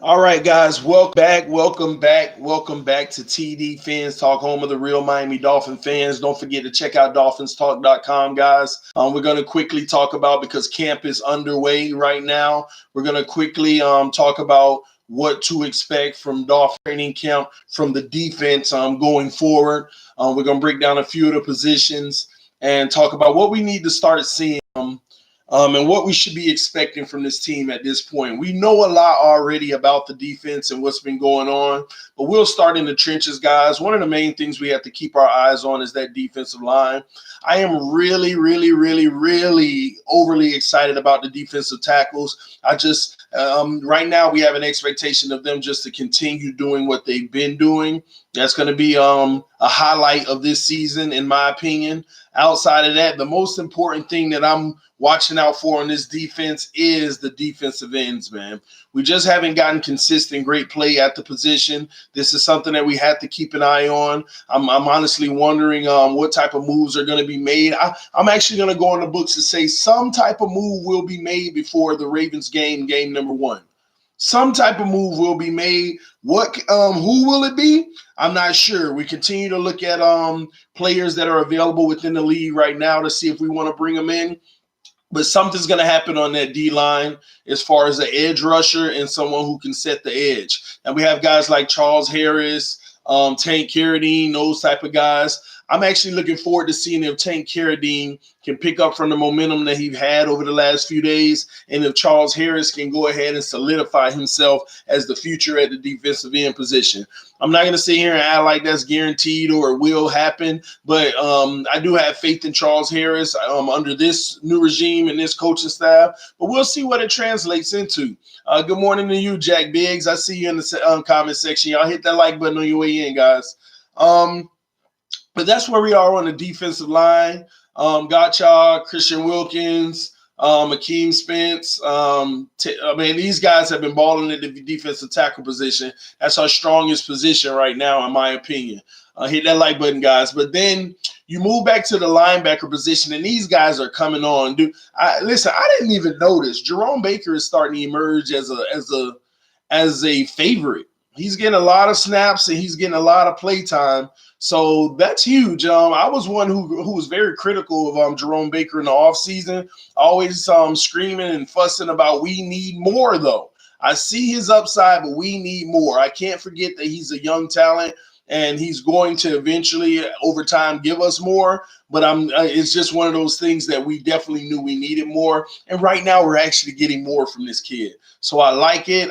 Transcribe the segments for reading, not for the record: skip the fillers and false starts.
All right, guys, welcome back to TD Fans Talk, home of the real Miami Dolphin fans. Don't forget to check out DolphinsTalk.com, guys. We're going to quickly talk about, because camp is underway right now, we're going to quickly talk about what to expect from Dolphin training camp from the defense going forward. We're going to break down a few of the positions and talk about what we need to start seeing. And what we should be expecting from this team at this point. We know a lot already about the defense and what's been going on, but we'll start in the trenches, guys. One of the main things we have to keep our eyes on is that defensive line. I am really overly excited about the defensive tackles. Right now we have an expectation of them just to continue doing what they've been doing. That's going to be a highlight of this season, in my opinion. Outside of that, the most important thing that I'm watching out for in this defense is the defensive ends, man. We just haven't gotten consistent great play at the position. This is something that we have to keep an eye on. I'm honestly wondering what type of moves are going to be made. I'm actually going to go on the books and say some type of move will be made before the Ravens game number 1. Some type of move will be made. Who will it be? I'm not sure. We continue to look at players that are available within the league right now to see if we want to bring them in. But something's going to happen on that D-line as far as the edge rusher and someone who can set the edge. And we have guys like Charles Harris, Tank Carradine, those type of guys. I'm actually looking forward to seeing if Tank Carradine can pick up from the momentum that he's had over the last few days, and if Charles Harris can go ahead and solidify himself as the future at the defensive end position. I'm not going to sit here and act like that's guaranteed or it will happen, but I do have faith in Charles Harris under this new regime and this coaching staff, but we'll see what it translates into. Good morning to you, Jack Biggs. I see you in the comment section. Y'all hit that like button on your way in, guys. But that's where we are on the defensive line. Gotcha, Christian Wilkins, Akeem Spence. These guys have been balling at the defensive tackle position. That's our strongest position right now, in my opinion. Hit that like button, guys. But then you move back to the linebacker position, and these guys are coming on. Dude, I didn't even notice. Jerome Baker is starting to emerge as a favorite. He's getting a lot of snaps and he's getting a lot of play time. So that's huge. I was one who was very critical of Jerome Baker in the offseason, always screaming and fussing about we need more, though. I see his upside, but we need more. I can't forget that he's a young talent, and he's going to eventually, over time, give us more. But it's just one of those things that we definitely knew we needed more. And right now, we're actually getting more from this kid. So I like it.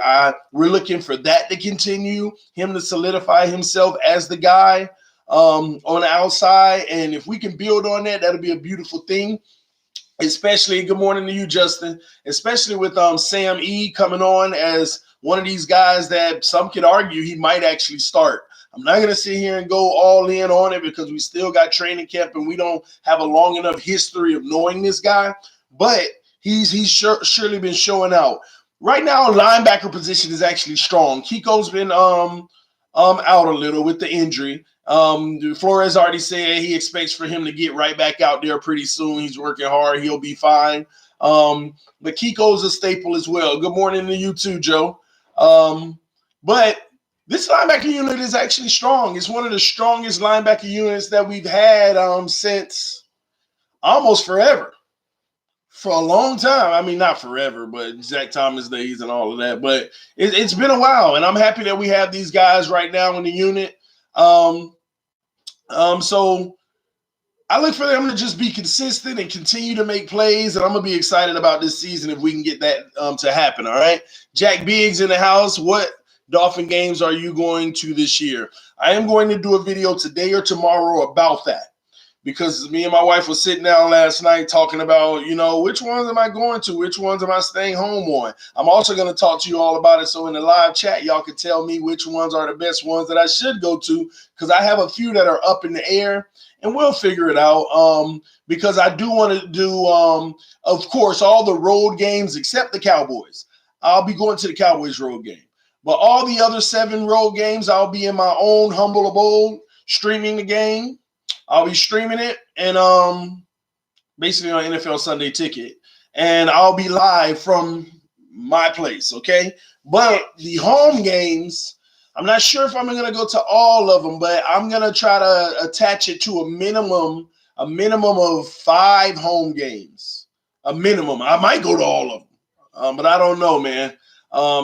We're looking for that to continue, him to solidify himself as the guy on the outside. And if we can build on that, that'll be a beautiful thing. Especially, good morning to you, Justin, especially with Sam E coming on as one of these guys that some could argue he might actually start. I'm not going to sit here and go all in on it because we still got training camp and we don't have a long enough history of knowing this guy, but he's surely been showing out. Right now, linebacker position is actually strong. Kiko's been out a little with the injury. Flores already said he expects for him to get right back out there pretty soon. He's working hard. He'll be fine. But Kiko's a staple as well. Good morning to you too, Joe. But this linebacker unit is actually strong. It's one of the strongest linebacker units that we've had since almost forever. For a long time. I mean, not forever, but Zach Thomas days and all of that. But it's been a while, and I'm happy that we have these guys right now in the unit. So I look for them to just be consistent and continue to make plays, and I'm going to be excited about this season if we can get that to happen, all right? Jack Biggs in the house. What Dolphin games are you going to this year? I am going to do a video today or tomorrow about that, because me and my wife were sitting down last night talking about, which ones am I going to? Which ones am I staying home on? I'm also going to talk to you all about it. So in the live chat, y'all can tell me which ones are the best ones that I should go to, because I have a few that are up in the air, and we'll figure it out. Because I do want to do, of course, all the road games except the Cowboys. I'll be going to the Cowboys road game. But all the other 7 road games, I'll be in my own humble abode streaming the game. I'll be streaming it and basically on NFL Sunday Ticket. And I'll be live from my place, okay? But the home games, I'm not sure if I'm going to go to all of them, but I'm going to try to attach it to a minimum of 5 home games. A minimum. I might go to all of them, but I don't know, man.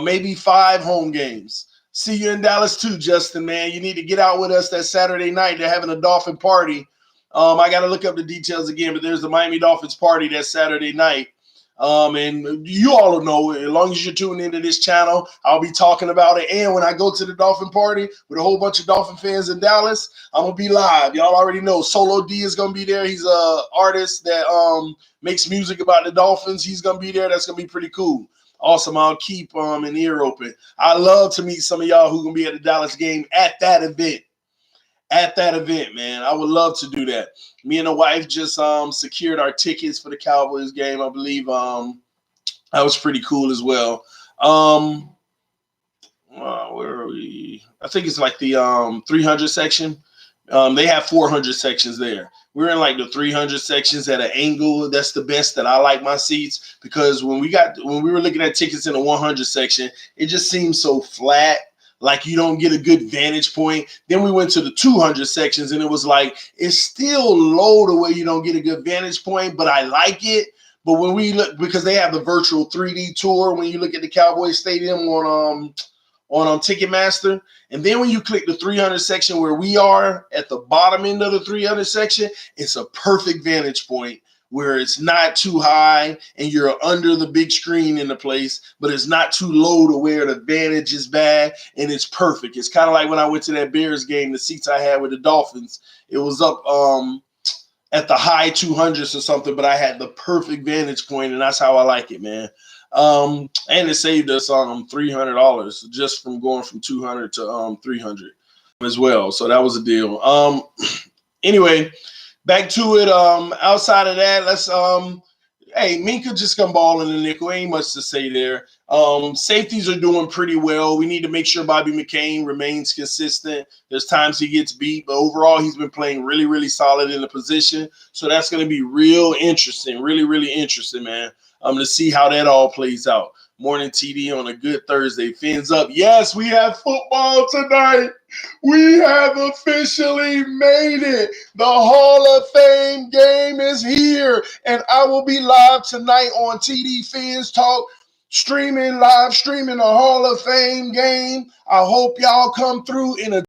Maybe 5 home games. See you in Dallas too, Justin, man. You need to get out with us that Saturday night. They're having a Dolphin party. I got to look up the details again, but there's the Miami Dolphins party that Saturday night. And you all know, as long as you're tuning into this channel, I'll be talking about it. And when I go to the Dolphin party with a whole bunch of Dolphin fans in Dallas, I'm going to be live. Y'all already know Solo D is going to be there. He's a artist that makes music about the Dolphins. He's going to be there. That's going to be pretty cool. Awesome. I'll keep an ear open. I love to meet some of y'all who are going to be at the Dallas game at that event. Man. I would love to do that. Me and the wife just secured our tickets for the Cowboys game. I believe that was pretty cool as well. Where are we? I think it's like the 300 section. They have 400 sections there. We're in like the 300 sections at an angle. That's the best that I like my seats, because when we were looking at tickets in the 100 section, it just seemed so flat. Like you don't get a good vantage point. Then we went to the 200 sections and it was like, it's still low the way you don't get a good vantage point, but I like it. But when we look, because they have the virtual 3D tour, when you look at the Cowboys Stadium on Ticketmaster, and then when you click the 300 section where we are at the bottom end of the 300 section, it's a perfect vantage point where it's not too high and you're under the big screen in the place, but it's not too low to where the vantage is bad, and it's perfect. It's kind of like when I went to that Bears game, the seats I had with the Dolphins, it was up at the high 200s or something, but I had the perfect vantage point, and that's how I like it, man. And it saved us $300 just from going from 200 to 300 as well. So that was a deal. Anyway, back to it. Outside of that, let's hey, Minka just come ball in the nickel. Ain't much to say there. Safeties are doing pretty well. We need to make sure Bobby McCain remains consistent. There's times he gets beat, but overall he's been playing really, really solid in the position. So that's going to be real interesting, really, really interesting, man. To see how that all plays out. Morning TD on a good Thursday. Fins up. Yes, we have football tonight. We have officially made it. The Hall of Fame game is here, and I will be live tonight on TD Fins Talk, live streaming the Hall of Fame game. I hope y'all come through in a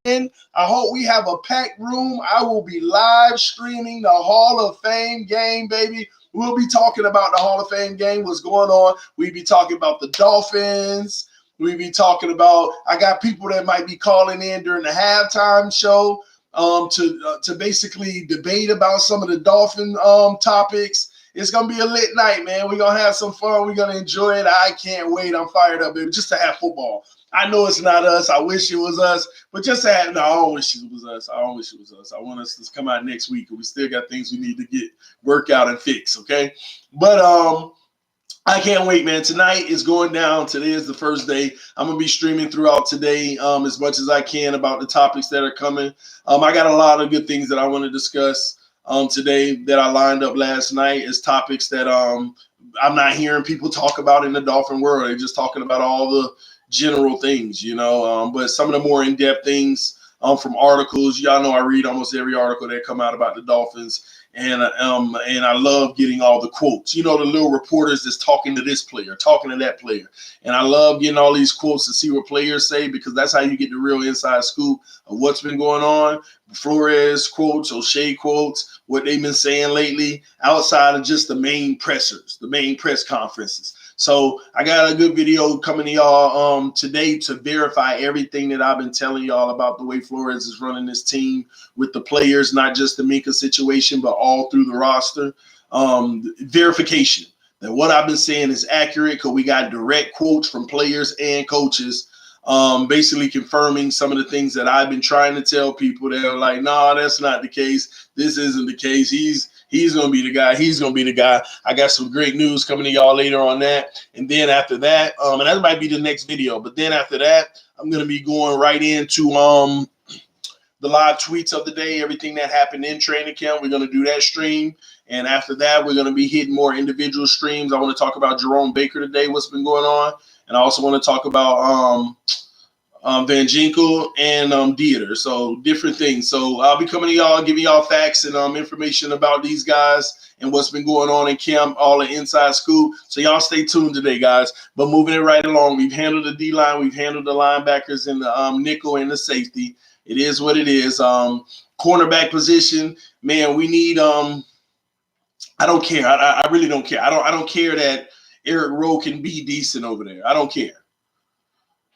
I hope we have a packed room. I will be live streaming the Hall of Fame game, baby. We'll be talking about the Hall of Fame game, what's going on. We'll be talking about the Dolphins. We'll be talking about, I got people that might be calling in during the halftime show to basically debate about some of the Dolphin topics. It's going to be a lit night, man. We're going to have some fun. We're going to enjoy it. I can't wait. I'm fired up, baby, just to have football. I know it's not us. I wish it was us. But just to have, no, I don't wish it was us. I don't wish it was us. I want us to come out next week. We still got things we need to work out and fix, okay? But I can't wait, man. Tonight is going down. Today is the first day. I'm going to be streaming throughout today as much as I can about the topics that are coming. I got a lot of good things that I want to discuss today that I lined up last night as topics that I'm not hearing people talk about in the Dolphin world. They're just talking about all the general things, you know, but some of the more in-depth things from articles. Y'all know I read almost every article that come out about the Dolphins, and I love getting all the quotes. You know, the little reporters that's talking to this player, talking to that player, and I love getting all these quotes to see what players say, because that's how you get the real inside scoop of what's been going on. Flores quotes, O'Shea quotes, what they've been saying lately, outside of just the main pressers, the main press conferences. So I got a good video coming to y'all today to verify everything that I've been telling y'all about the way Flores is running this team with the players, not just the Minka situation, but all through the roster. Verification that what I've been saying is accurate, because we got direct quotes from players and coaches basically confirming some of the things that I've been trying to tell people. They're like, no, that's not the case. This isn't the case. He's going to be the guy. He's going to be the guy. I got some great news coming to y'all later on that. And then after that, and that might be the next video, but then after that, I'm going to be going right into the live tweets of the day, everything that happened in training camp. We're going to do that stream. And after that, we're going to be hitting more individual streams. I want to talk about Jerome Baker today, what's been going on. And I also want to talk about Van Ginkel and Dieter. So different things. So I'll be coming to y'all, giving y'all facts and information about these guys and what's been going on in camp, all the inside scoop. So y'all stay tuned today, guys. But moving it right along, we've handled the D-line, we've handled the linebackers and the nickel and the safety. It is what it is. Cornerback position, man, we need I don't care. I really don't care. I don't care that Eric Rowe can be decent over there. I don't care.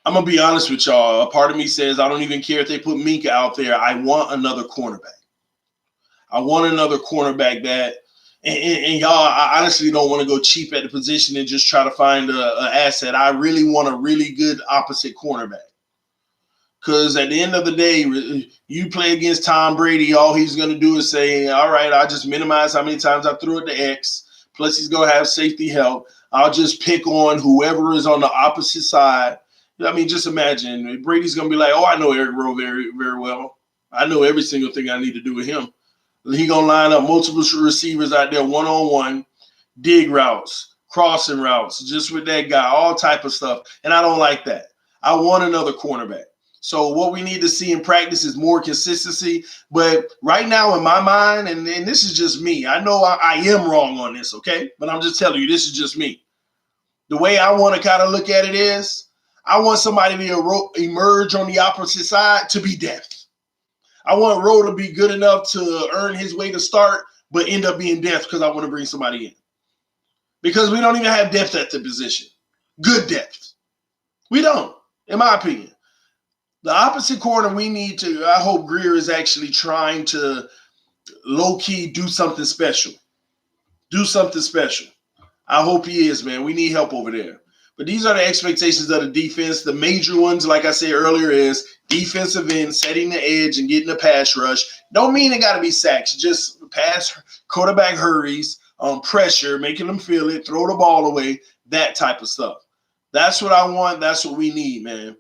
I'm going to be honest with y'all. A part of me says I don't even care if they put Minka out there. I want another cornerback. I want another cornerback that and y'all, I honestly don't want to go cheap at the position and just try to find an asset. I really want a really good opposite cornerback. Because at the end of the day, you play against Tom Brady, all he's going to do is say, all right, I'll just minimize how many times I threw it to X. Plus, he's going to have safety help. I'll just pick on whoever is on the opposite side. I mean, just imagine. Brady's going to be like, oh, I know Eric Rowe very, very well. I know every single thing I need to do with him. He's going to line up multiple receivers out there one-on-one, dig routes, crossing routes, just with that guy, all type of stuff. And I don't like that. I want another cornerback. So what we need to see in practice is more consistency. But right now in my mind, and this is just me, I know I am wrong on this, okay? But I'm just telling you, this is just me. The way I want to kind of look at it is I want somebody to emerge on the opposite side to be depth. I want Rowe to be good enough to earn his way to start, but end up being depth because I want to bring somebody in. Because we don't even have depth at the position. Good depth. We don't, in my opinion. The opposite corner we need to, I hope Greer is actually trying to low-key do something special. Do something special. I hope he is, man. We need help over there. But these are the expectations of the defense. The major ones, like I said earlier, is defensive end, setting the edge and getting the pass rush. Don't mean it got to be sacks. Just pass, quarterback hurries, pressure, making them feel it, throw the ball away, that type of stuff. That's what I want. That's what we need, man.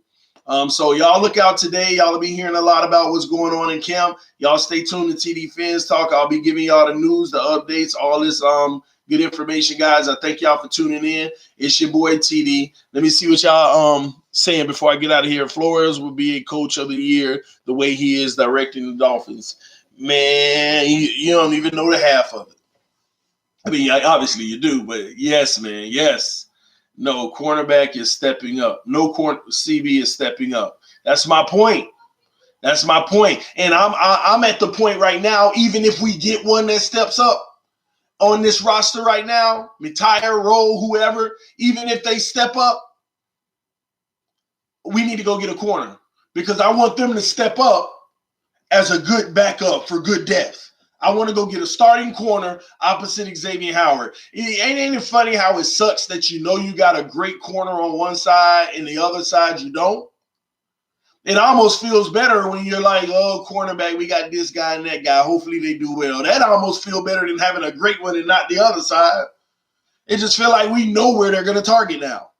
So y'all look out today. Y'all will be hearing a lot about what's going on in camp. Y'all stay tuned to TD Fans Talk. I'll be giving y'all the news, the updates, all this good information, guys. I thank y'all for tuning in. It's your boy TD. Let me see what y'all saying before I get out of here. Flores will be a coach of the year the way he is directing the Dolphins. Man, you don't even know the half of it. I mean, obviously you do, but yes, man, yes. No, cornerback is stepping up. No, CB is stepping up. That's my point. That's my point. And I'm at the point right now, even if we get one that steps up on this roster right now, Mitire, Rowe, whoever, even if they step up, we need to go get a corner because I want them to step up as a good backup for good depth. I want to go get a starting corner opposite Xavier Howard. Ain't it funny how it sucks that you know you got a great corner on one side and the other side you don't? It almost feels better when you're like, oh, cornerback, we got this guy and that guy. Hopefully they do well. That almost feels better than having a great one and not the other side. It just feels like we know where they're going to target now.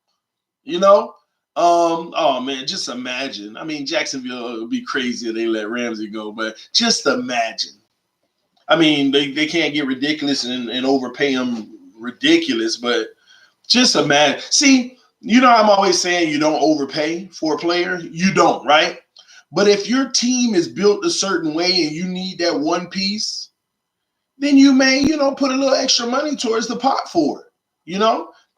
You know? Oh, man, just imagine. I mean, Jacksonville would be crazy if they let Ramsey go, but just imagine. I mean, they can't get ridiculous and overpay him ridiculous, but just imagine. See, you know, I'm always saying you don't overpay for a player. You don't, right? But if your team is built a certain way and you need that one piece, then you may, put a little extra money towards the pot for it.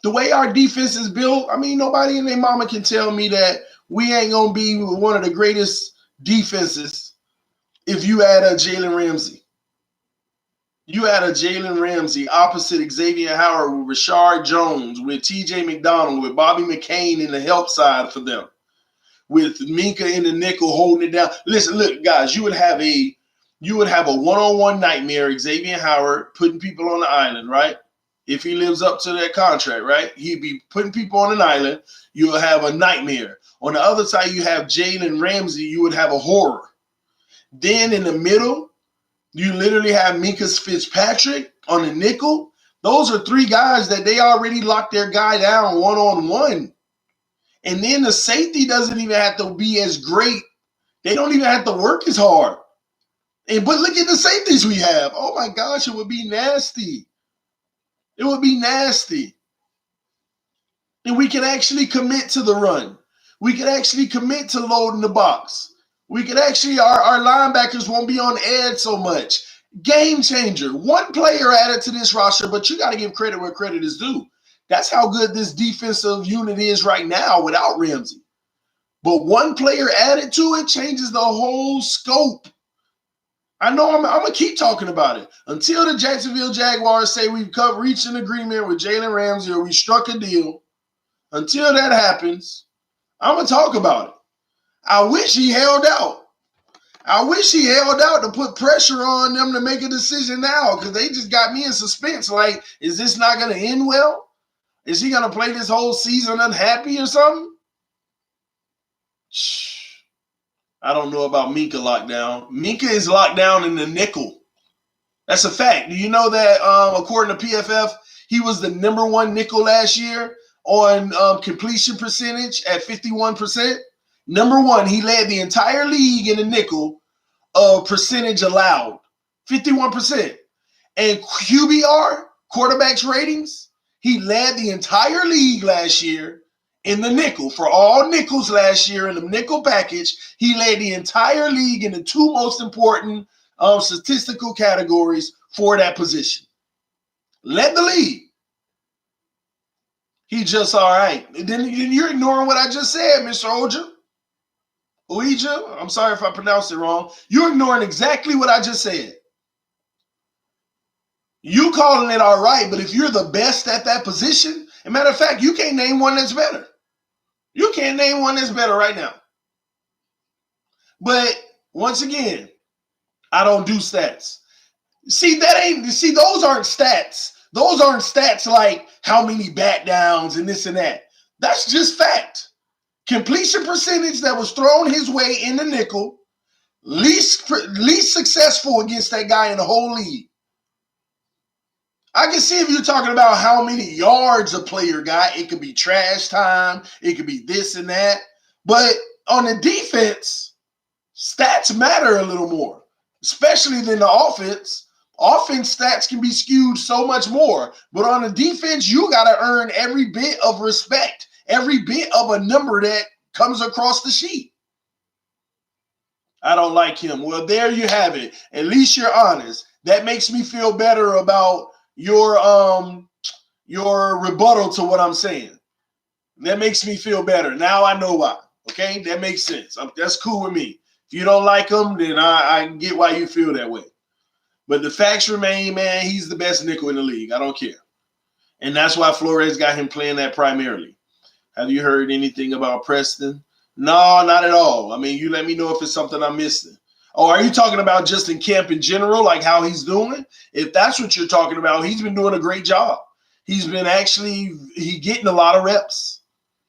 The way our defense is built, I mean, nobody and their mama can tell me that we ain't going to be one of the greatest defenses if you add a Jalen Ramsey. You had a Jalen Ramsey opposite Xavier Howard with Rashard Jones, with T.J. McDonald, with Bobby McCain in the help side for them, with Minka in the nickel holding it down. Listen, look, guys, you would have a one-on-one nightmare, Xavier Howard putting people on the island, right? If he lives up to that contract, right? He'd be putting people on an island. You'll have a nightmare. On the other side, you have Jalen Ramsey. You would have a horror. Then in the middle, you literally have Minka Fitzpatrick on the nickel. Those are three guys that they already locked their guy down one-on-one. And then the safety doesn't even have to be as great. They don't even have to work as hard. But look at the safeties we have. Oh my gosh, it would be nasty. It would be nasty. And we can actually commit to the run. We can actually commit to loading the box. We can actually, our linebackers won't be on edge so much. Game changer. One player added to this roster, but you got to give credit where credit is due. That's how good this defensive unit is right now without Ramsey. But one player added to it changes the whole scope. I know I'm going to keep talking about it until the Jacksonville Jaguars say we've reached an agreement with Jalen Ramsey or we struck a deal. Until that happens, I'm going to talk about it. I wish he held out. I wish he held out to put pressure on them to make a decision now because they just got me in suspense. Like, is this not going to end well? Is he going to play this whole season unhappy or something? I don't know about Minka lockdown. Minka is locked down in the nickel. That's a fact. Do you know that according to PFF, he was the number one nickel last year on completion percentage at 51%? Number one, he led the entire league in the nickel percentage allowed, 51%. And QBR, quarterbacks ratings, he led the entire league last year in the nickel. For all nickels last year in the nickel package, he led the entire league in the two most important statistical categories for that position. Led the league. He just all right. Then you're ignoring what I just said, Mr. Oija. I'm sorry if I pronounced it wrong. You're ignoring exactly what I just said. You calling it all right, but if you're the best at that position, as a matter of fact, you can't name one that's better. You can't name one that's better right now. But once again, I don't do stats. See, those aren't stats. Those aren't stats like how many bat downs and this and that. That's just fact. Completion percentage that was thrown his way in the nickel, least successful against that guy in the whole league. I can see if you're talking about how many yards a player got, it could be trash time, it could be this and that. But on the defense, stats matter a little more, especially than the offense. Offense stats can be skewed so much more. But on the defense, you got to earn every bit of respect, every bit of a number that comes across the sheet. I don't like him. Well, there you have it. At least you're honest. That makes me feel better about your rebuttal to what I'm saying. That makes me feel better. Now I know why. Okay, that makes sense. That's cool with me. If you don't like him, then I get why you feel that way. But the facts remain, man, he's the best nickel in the league. I don't care. And that's why Flores got him playing that primarily. Have you heard anything about Preston? No, not at all. I mean, you let me know if it's something I'm missing. Oh, are you talking about just in camp in general, like how he's doing? If that's what you're talking about, he's been doing a great job. He's been getting a lot of reps.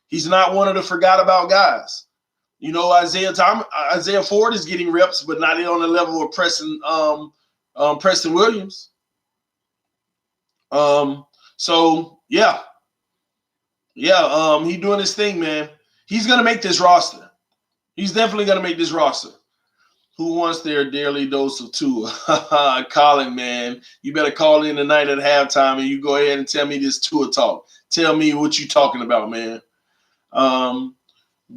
He's not one of the forgot about guys. You know, Isaiah Ford is getting reps, but not on the level of Preston Williams. So yeah, he's doing his thing, man. He's gonna make this roster. He's definitely gonna make this roster. Who wants their daily dose of Tua? Colin, man, you better call in tonight at halftime and you go ahead and tell me this Tua talk. Tell me what you talking about, man.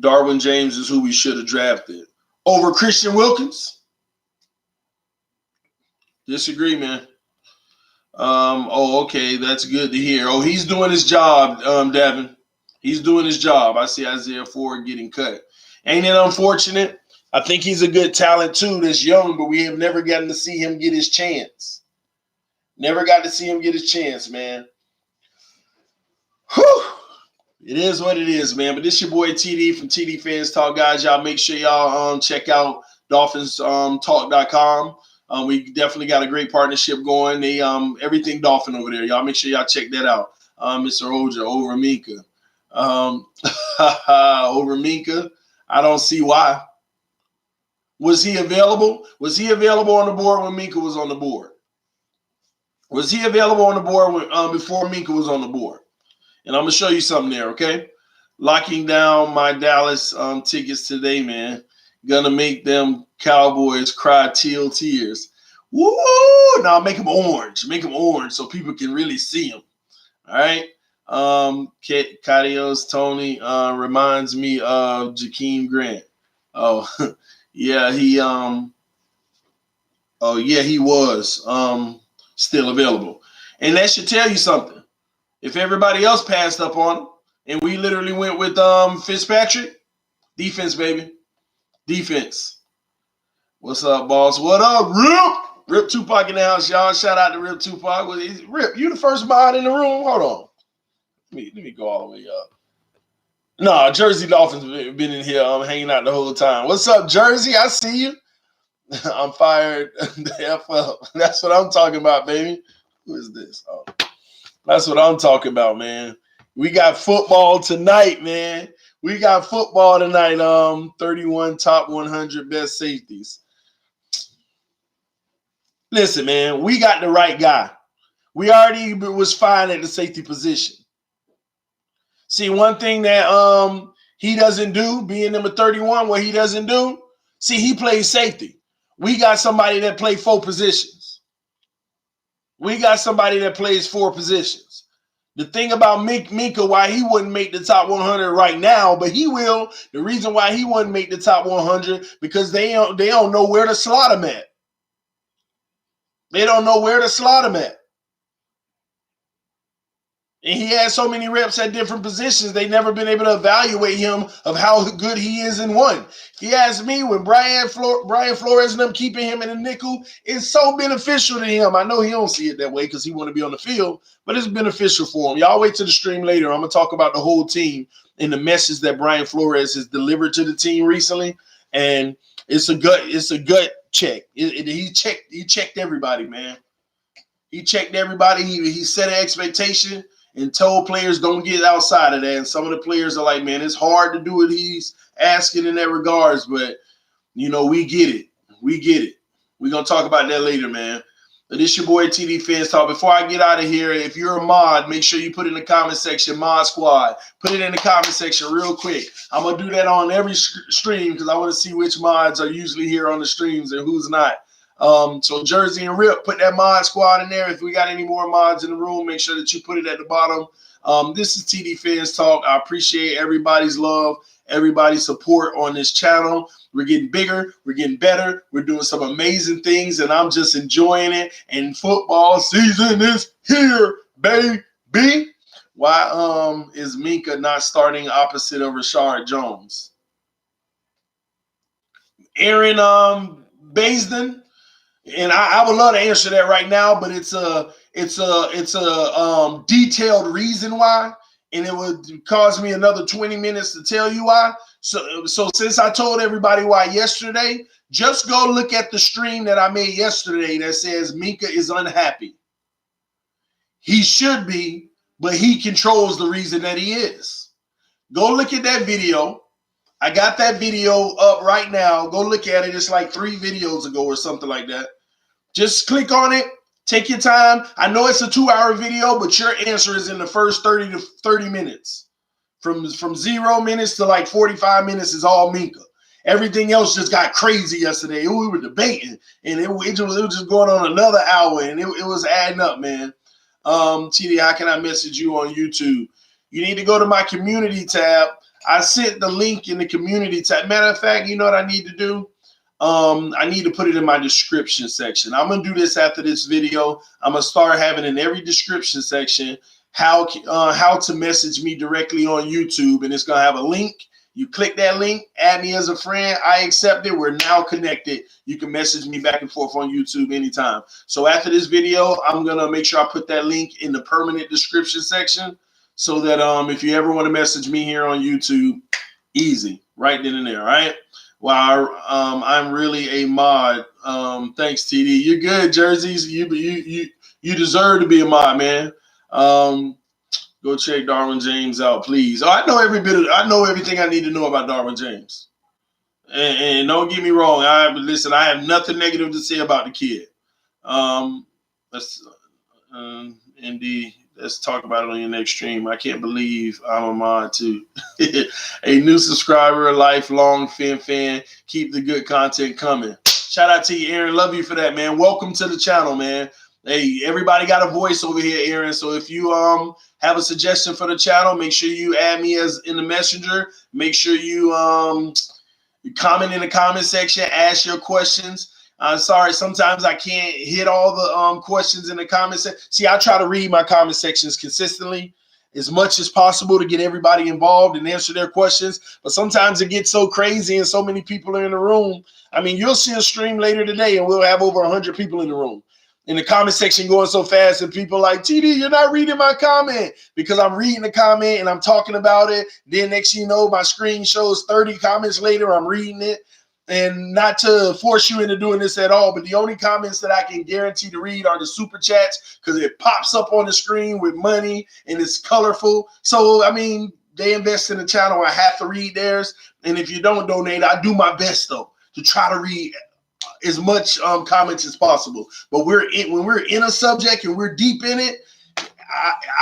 Darwin James is who we should have drafted over Christian Wilkins. Disagree, man. Okay, that's good to hear. Oh, he's doing his job, Devin. He's doing his job. I see Isaiah Ford getting cut. Ain't it unfortunate? I think he's a good talent too that's young, but we have never gotten to see him get his chance. Never got to see him get his chance, man. Whew. It is what it is, man. But this your boy TD from TD Fans Talk, guys. Y'all make sure y'all check out Dolphins Talk.com. We definitely got a great partnership going. They everything Dolphin over there. Y'all make sure y'all check that out. Mr. Oja over Minka. Over Minka. I don't see why. Was he available? Was he available on the board when Minka was on the board? Was he available on the board when, before Minka was on the board? And I'm going to show you something there, okay? Locking down my Dallas tickets today, man. Gonna make them Cowboys cry teal tears. Woo! Now make them orange. Make them orange so people can really see them. All right. Cadios Tony reminds me of Jakeem Grant. Oh, yeah, he was still available. And that should tell you something. If everybody else passed up on him and we literally went with Fitzpatrick, defense, baby. Defense. What's up, boss? What up, Rip? Rip Tupac in the house, y'all. Shout out to Rip Tupac. Rip, you the first mod in the room? Hold on. Let me go all the way up. No, Jersey Dolphins been in here hanging out the whole time. What's up, Jersey? I see you. I'm fired the F up. That's what I'm talking about, baby. Who is this? Oh, that's what I'm talking about, man. We got football tonight, man. We got football tonight. 31 top 100 best safeties. Listen, man, we got the right guy. We already was fine at the safety position. See, one thing that he doesn't do, being number 31, what he doesn't do, see, he plays safety. We got somebody that plays 4 positions. We got somebody that plays 4 positions. The thing about Minka, why he wouldn't make the top 100 right now, but he will. The reason why he wouldn't make the top 100 because they don't know where to slot him at. They don't know where to slot him at. And he has so many reps at different positions, they've never been able to evaluate him of how good he is in one. If you ask me, when Brian Flores and them keeping him in the nickel, it's so beneficial to him. I know he don't see it that way because he want to be on the field, but it's beneficial for him. Y'all wait till the stream later. I'm going to talk about the whole team and the message that Brian Flores has delivered to the team recently. And it's a gut check. He checked everybody, man. He checked everybody. He set an expectation and told players don't get outside of that. And some of the players are like, man, it's hard to do what he's asking in that regards, but, you know, we get it. We get it. We're going to talk about that later, man. But this your boy TD Fans Talk. Before I get out of here, if you're a mod, make sure you put it in the comment section, Mod Squad. Put it in the comment section real quick. I'm going to do that on every stream because I want to see which mods are usually here on the streams and who's not. So Jersey and Rip, put that mod squad in there. If we got any more mods in the room, make sure that you put it at the bottom. This is TD Fans Talk. I appreciate everybody's love, everybody's support on this channel. We're getting bigger. We're getting better. We're doing some amazing things, and I'm just enjoying it. And football season is here, baby. Why is Minka not starting opposite of Rashard Jones? Aaron Baisden. And I would love to answer that right now, but it's a detailed reason why, and it would cause me another 20 minutes to tell you why. So since I told everybody why yesterday, just go look at the stream that I made yesterday that says Minka is unhappy. He should be, but he controls the reason that he is. Go look at that video. I got that video up right now. Go look at it. It's like 3 videos ago or something like that. Just click on it. Take your time. I know it's a 2-hour video, but your answer is in the first 30 to 30 minutes. From 0 minutes to like 45 minutes is all Minka. Everything else just got crazy yesterday. We were debating, and it was just going on another hour, and it was adding up, man. TD, how can I message you on YouTube? You need to go to my community tab. I sent the link in the community tab. Matter of fact, you know what I need to do? I need to put it in my description section. I'm going to do this after this video. I'm going to start having in every description section how to message me directly on YouTube, and it's going to have a link. You click that link, add me as a friend. I accept it. We're now connected. You can message me back and forth on YouTube anytime. So after this video, I'm going to make sure I put that link in the permanent description section so that if you ever want to message me here on YouTube, easy, right then and there, all right? Wow, I'm really a mod. Thanks, TD. You're good, Jerseys. You deserve to be a mod, man. Go check Darwin James out, please. Oh, I know everything I need to know about Darwin James. And don't get me wrong. I have nothing negative to say about the kid. Indeed, Let's talk about it on your next stream. I can't believe I'm a mod too. A new subscriber, a lifelong fan. Keep the good content coming. Shout out to you, Aaron. Love you for that, man. Welcome to the channel, man. Hey, everybody got a voice over here, Aaron. So if you have a suggestion for the channel, make sure you add me as in the messenger. Make sure you comment in the comment section, ask your questions. I'm sorry, sometimes I can't hit all the questions in the comment section. See, I try to read my comment sections consistently as much as possible to get everybody involved and answer their questions. But sometimes it gets so crazy and so many people are in the room. I mean, you'll see a stream later today and we'll have over 100 people in the room. In the comment section going so fast and people like, TD, you're not reading my comment, because I'm reading the comment and I'm talking about it. Then next thing you know, my screen shows 30 comments later, I'm reading it. And not to force you into doing this at all, but the only comments that I can guarantee to read are the super chats, because it pops up on the screen with money and it's colorful. So, I mean, they invest in the channel. I have to read theirs. And if you don't donate, I do my best, though, to try to read as much comments as possible. But when we're in a subject and we're deep in it,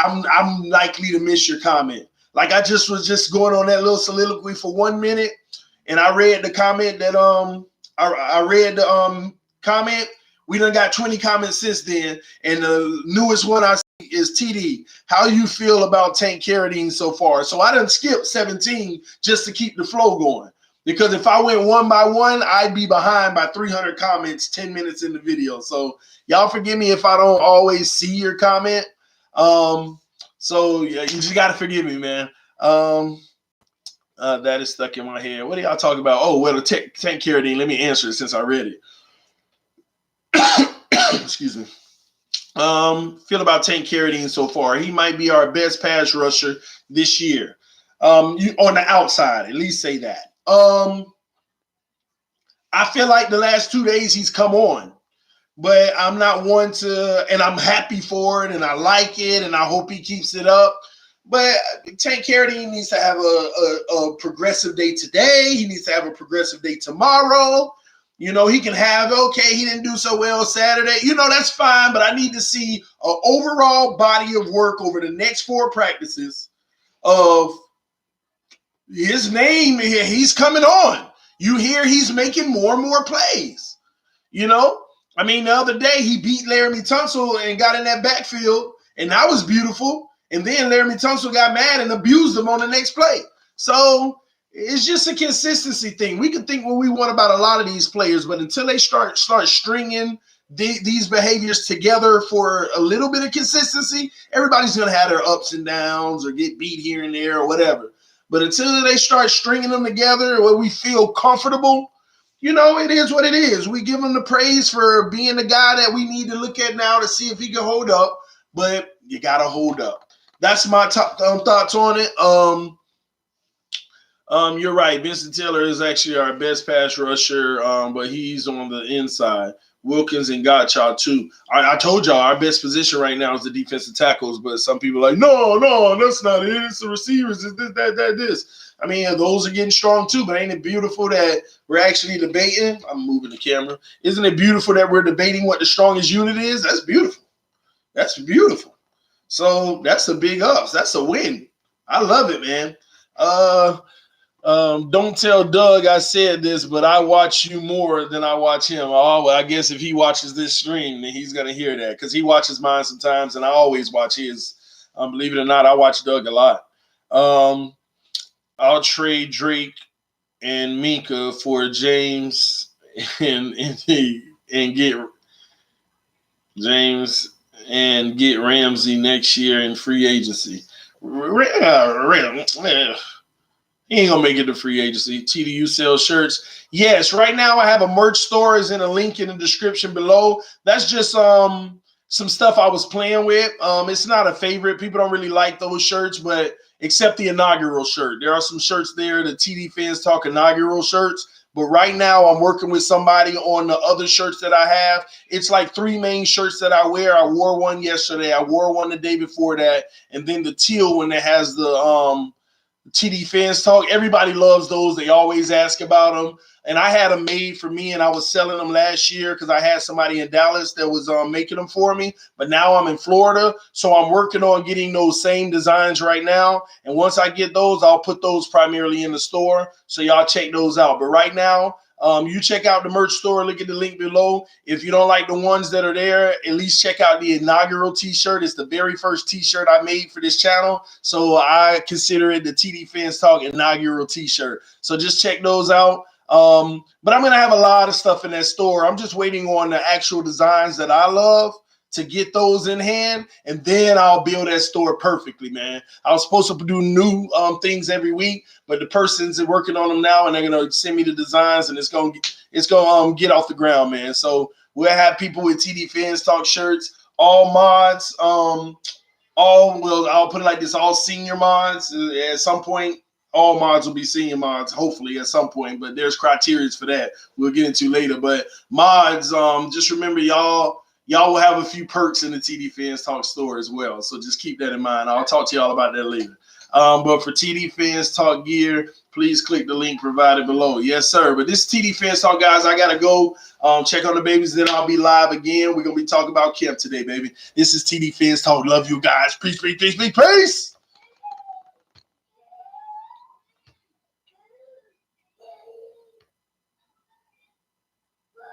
I'm likely to miss your comment. Like I was just going on that little soliloquy for 1 minute. And I read the comment that I read the comment. We done got 20 comments since then, and the newest one I see is TD. How you feel about Tank Carradine so far? So I done skipped 17 just to keep the flow going, because if I went one by one, I'd be behind by 300 comments 10 minutes in the video. So y'all forgive me if I don't always see your comment. So yeah, you just gotta forgive me, man. That is stuck in my head. What are y'all talking about? Oh, well, the Tank Carradine. Let me answer it since I read it. Excuse me. Feel about Tank Carradine so far. He might be our best pass rusher this year. You on the outside, at least say that. I feel like the last 2 days he's come on, but I'm not one to, and I'm happy for it, and I like it, and I hope he keeps it up. But Tank Carradine needs to have a progressive day today. He needs to have a progressive day tomorrow. You know, he can have, okay, he didn't do so well Saturday. You know, that's fine, but I need to see an overall body of work over the next 4 practices of his name. He's coming on. You hear he's making more and more plays. You know, I mean, the other day he beat Laramie Tunsil and got in that backfield, and that was beautiful. And then Laramie Tunsil got mad and abused him on the next play. So it's just a consistency thing. We can think what we want about a lot of these players, but until they start stringing these behaviors together for a little bit of consistency, everybody's going to have their ups and downs or get beat here and there or whatever. But until they start stringing them together where we feel comfortable, you know, it is what it is. We give him the praise for being the guy that we need to look at now to see if he can hold up, but you got to hold up. That's my top thoughts on it. You're right. Vincent Taylor is actually our best pass rusher, but he's on the inside. Wilkins and Gottschall too. I told y'all our best position right now is the defensive tackles, but some people are like, no, that's not it. It's the receivers. It's this. I mean, those are getting strong too, but ain't it beautiful that we're actually debating? I'm moving the camera. Isn't it beautiful that we're debating what the strongest unit is? That's beautiful. That's beautiful. So that's a big ups. That's a win. I love it, man. Don't tell Doug I said this, but I watch you more than I watch him. Oh, well, I guess if he watches this stream, then he's going to hear that, because he watches mine sometimes, and I always watch his. Believe it or not, I watch Doug a lot. I'll trade Drake and Minka for James and get James and get Ramsey next year in free agency. He ain't gonna make it to free agency. TDU sells shirts. Yes, right now I have a merch store. Is in a link in the description below. That's just some stuff I was playing with. It's not a favorite. People don't really like those shirts, but except the inaugural shirt. There are some shirts there, the TD Fans Talk inaugural shirts. But right now I'm working with somebody on the other shirts that I have. It's like 3 main shirts that I wear. I wore one yesterday. I wore one the day before that. And then the teal one that has the TD Fans Talk. Everybody loves those. They always ask about them. And I had them made for me, and I was selling them last year because I had somebody in Dallas that was making them for me. But now I'm in Florida, so I'm working on getting those same designs right now. And once I get those, I'll put those primarily in the store. So y'all check those out. But right now, you check out the merch store. Look at the link below. If you don't like the ones that are there, at least check out the inaugural t-shirt. It's the very first t-shirt I made for this channel. So I consider it the TD Fans Talk inaugural t-shirt. So just check those out. But I'm going to have a lot of stuff in that store. I'm just waiting on the actual designs that I love to get those in hand, and then I'll build that store perfectly, man. I was supposed to do new things every week, but the person's working on them now, and they're going to send me the designs, and it's going to get off the ground, man. So we'll have people with TD Fans Talk shirts, all mods, I'll put it like this, all senior mods at some point. All mods will be senior mods, hopefully at some point, but there's criteria for that we'll get into later. But mods, just remember, y'all will have a few perks in the TD Fans Talk store as well. So just keep that in mind. I'll talk to y'all about that later. But for TD Fans Talk gear, please click the link provided below. Yes, sir. But this is TD Fans Talk, guys. I got to go check on the babies. Then I'll be live again. We're going to be talking about camp today, baby. This is TD Fans Talk. Love you guys. Peace, peace, peace, peace, peace.